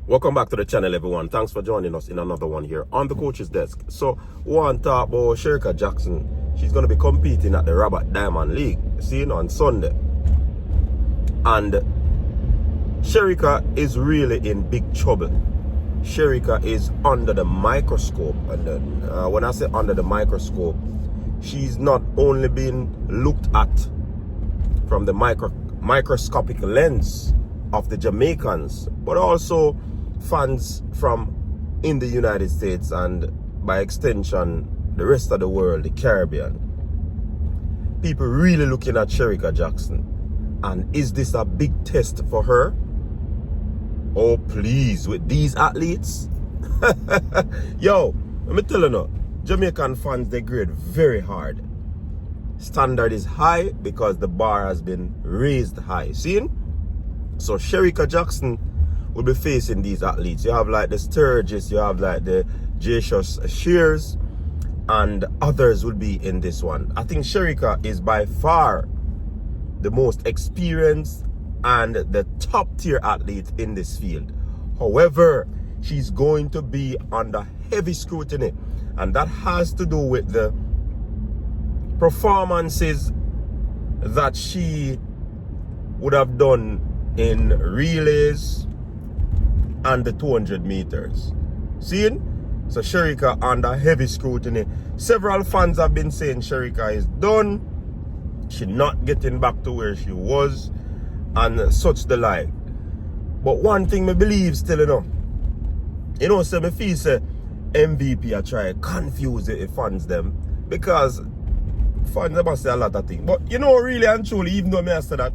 Welcome back to the channel, everyone. Thanks for joining us in another one here on the coach's desk. So, we want to talk about Shericka Jackson. She's going to be competing at the Robert Diamond League, seen on Sunday. And Shericka is really in big trouble. Shericka is under the microscope. And when I say under the microscope, she's not only being looked at from the microscopic lens of the Jamaicans, but also fans from in the United States and by extension the rest of the world, the Caribbean. People really looking at Shericka Jackson. And is this a big test for her? Oh please, with these athletes? Yo, let me tell you now, Jamaican fans, they grade very hard. Standard is high because the bar has been raised high. Seen? So Shericka Jackson will be facing these athletes. You have like the Sturgis, you have like the Jesus Shears, and others will be in this one. I think Shericka is by far the most experienced and the top tier athlete in this field. However, she's going to be under heavy scrutiny, and that has to do with the performances that she would have done in relays and the 200 meters. Seeing? So Shericka under heavy scrutiny. Several fans have been saying Shericka is done. She's not getting back to where she was and such the like. But one thing me believe still, so me feel say MVP I try confuse the fans them, because fans must say a lot of things. But really and truly, even though me I say that,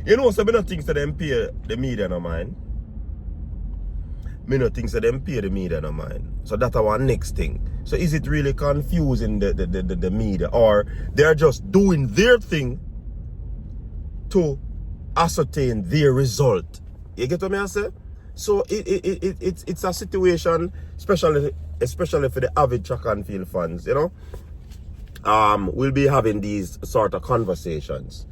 so me not think that them pay the media no mind. Me not think that them pay the media no mind. So that's our next thing. So is it really confusing the media, or they're just doing their thing to ascertain their result? You get what me I say? So it's a situation, especially for the avid track and field fans, we'll be having these sort of conversations.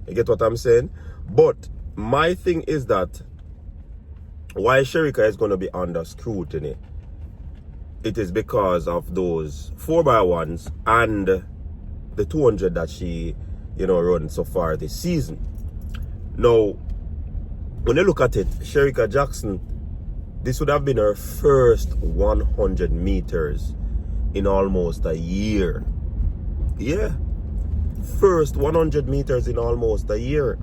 You get what I'm saying? But my thing is that why Shericka is going to be under scrutiny, it is because of those 4x1s and the 200 that she, run so far this season. Now, when you look at it, Shericka Jackson, this would have been her first 100 meters in almost a year. Yeah. First 100 meters in almost a year.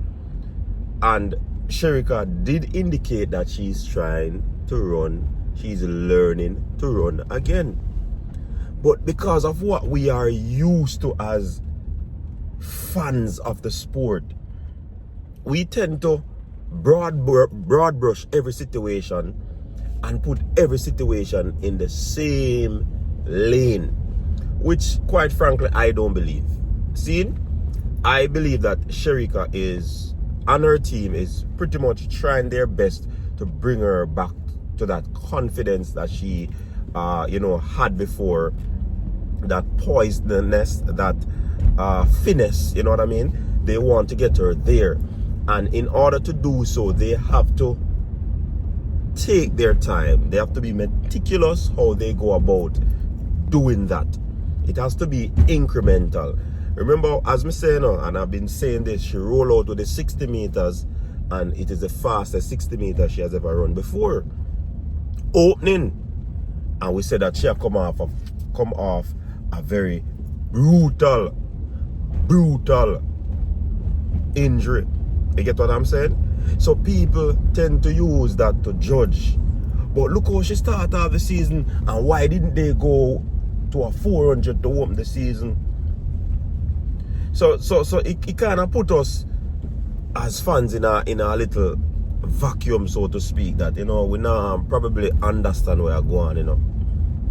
And Shericka did indicate that she's trying to run, she's learning to run again. But because of what we are used to as fans of the sport, we tend to broad brush every situation and put every situation in the same lane, which quite frankly I don't believe. See, I believe that Shericka is, and her team is pretty much trying their best to bring her back to that confidence that she had before, that poisonousness, that finesse, you know what I mean? They want to get her there, and in order to do so, they have to take their time. They have to be meticulous how they go about doing that. It has to be incremental. Remember, as me saying, and I've been saying this, she rolled out with the 60 meters, and it is the fastest 60 meters she has ever run before. Opening, and we said that she had come off a very brutal injury. You get what I'm saying? So people tend to use that to judge. But look how she started off the season, and why didn't they go to a 400 to open the season? So it kind of put us as fans in a little vacuum, so to speak, that we now probably understand where I'm going,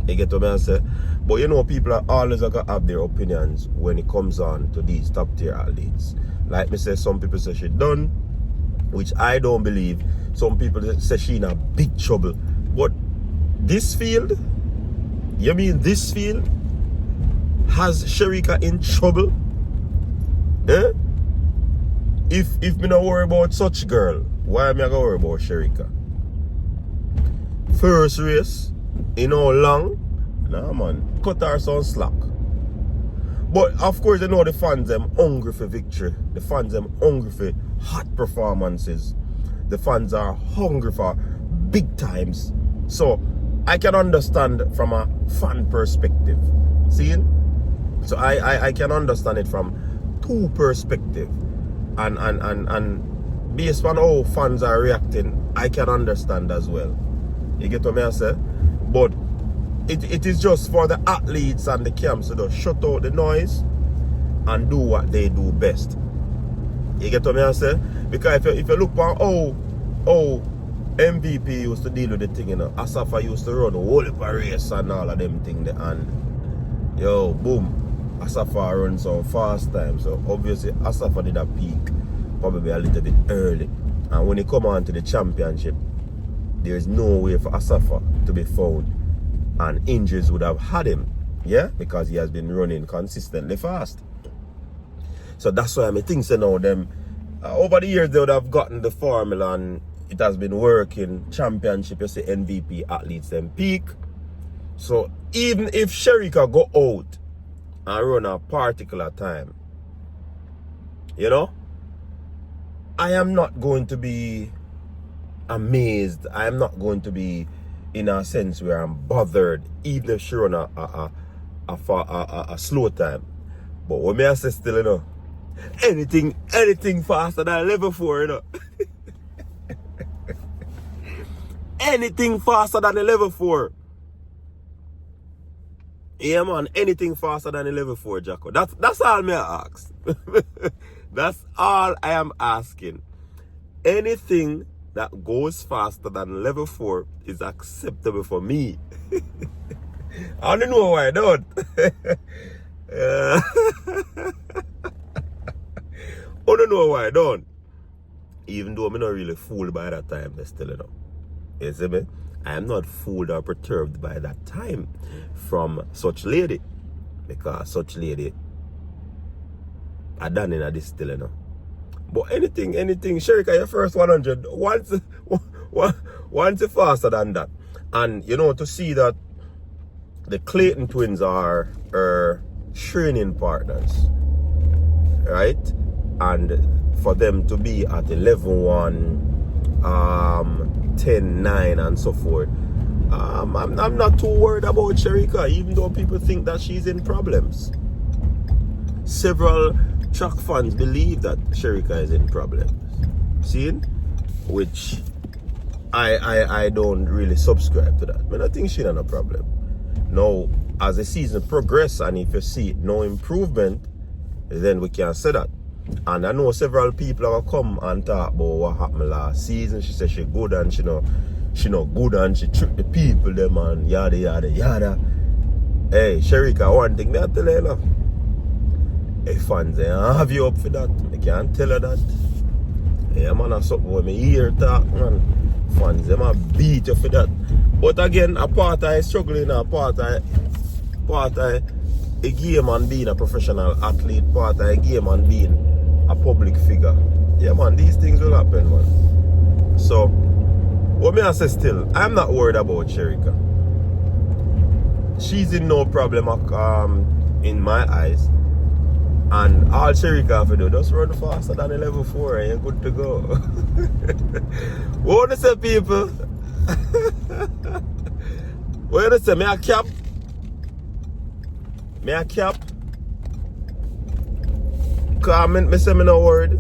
You get what I say? But people are always gonna have their opinions when it comes on to these top tier athletes. Like me say, some people say she done, which I don't believe. Some people say she in a big trouble. But this field, you mean this field has Shericka in trouble? Eh? If me not worry about such girl, why am I gonna worry about Shericka? first race in how long? Nah man, cut her some slack. But of course you know the fans them hungry for victory. The fans them hungry for hot performances. The fans are hungry for big times. So I can understand from a fan perspective. Seeing? So I can understand it from two perspectives. And based on how fans are reacting, I can understand as well. You get what I say? But it is just for the athletes and the camps to just shut out the noise and do what they do best. You get what I say? Because if you look on how MVP used to deal with the thing, you know, Asafa used to run a whole heap of race and all of them things, and yo, boom, Asafa runs some fast time. So obviously Asafa did a peak probably a little bit early. And when he come on to the championship, there is no way for Asafa to be found. And injuries would have had him, yeah, because he has been running consistently fast. So that's why I think so now them over the years they would have gotten the formula and it has been working. Championship, you say MVP athletes them peak. So even if Shericka go out and run a particular time, you know, I am not going to be amazed. I am not going to be in a sense where I'm bothered, even if she run a slow time. But what may I say still, you know, anything faster than level 4, you know. Anything faster than the level 4. Yeah man, anything faster than the level 4, Jacko. That's all me I ask. That's all I am asking. Anything that goes faster than level 4 is acceptable for me. I don't know why I don't. I don't know why I don't. Even though I'm not really fooled by that time, they still, you know. You see me? I am not fooled or perturbed by that time from such lady. Because such lady I done in this still, you know. But anything, Shericka, your first 100, once faster than that. And, you know, to see that the Clayton twins are her training partners, right? And for them to be at 11-1, 10-9 and so forth, I'm not too worried about Shericka, even though people think that she's in problems. Several track fans believe that Shericka is in problems. Seeing? Which I don't really subscribe to that. I don't think she's not a problem. Now, as the season progresses and if you see no improvement, then we can say that. And I know several people have come and talk about what happened last season. She said she good and she not good and she tricked the people them and yada yada yada. Hey, Shericka, one thing I tell you, know, hey fans, I have you up for that. I can't tell her that. Hey man, that's something when me hear talk, man. Fans, them a beat you for that. But again, a part I struggling, a part I a game and being a professional athlete, part of a game and being a public figure. Yeah man, these things will happen, man. So what me I say still, I'm not worried about Shericka. She's in no problem in my eyes. And all Shericka have to do, just run faster than the level 4 and you're good to go. What want to say, people? What want to say? Me a cap? Me a cap? Comment, me say me no word.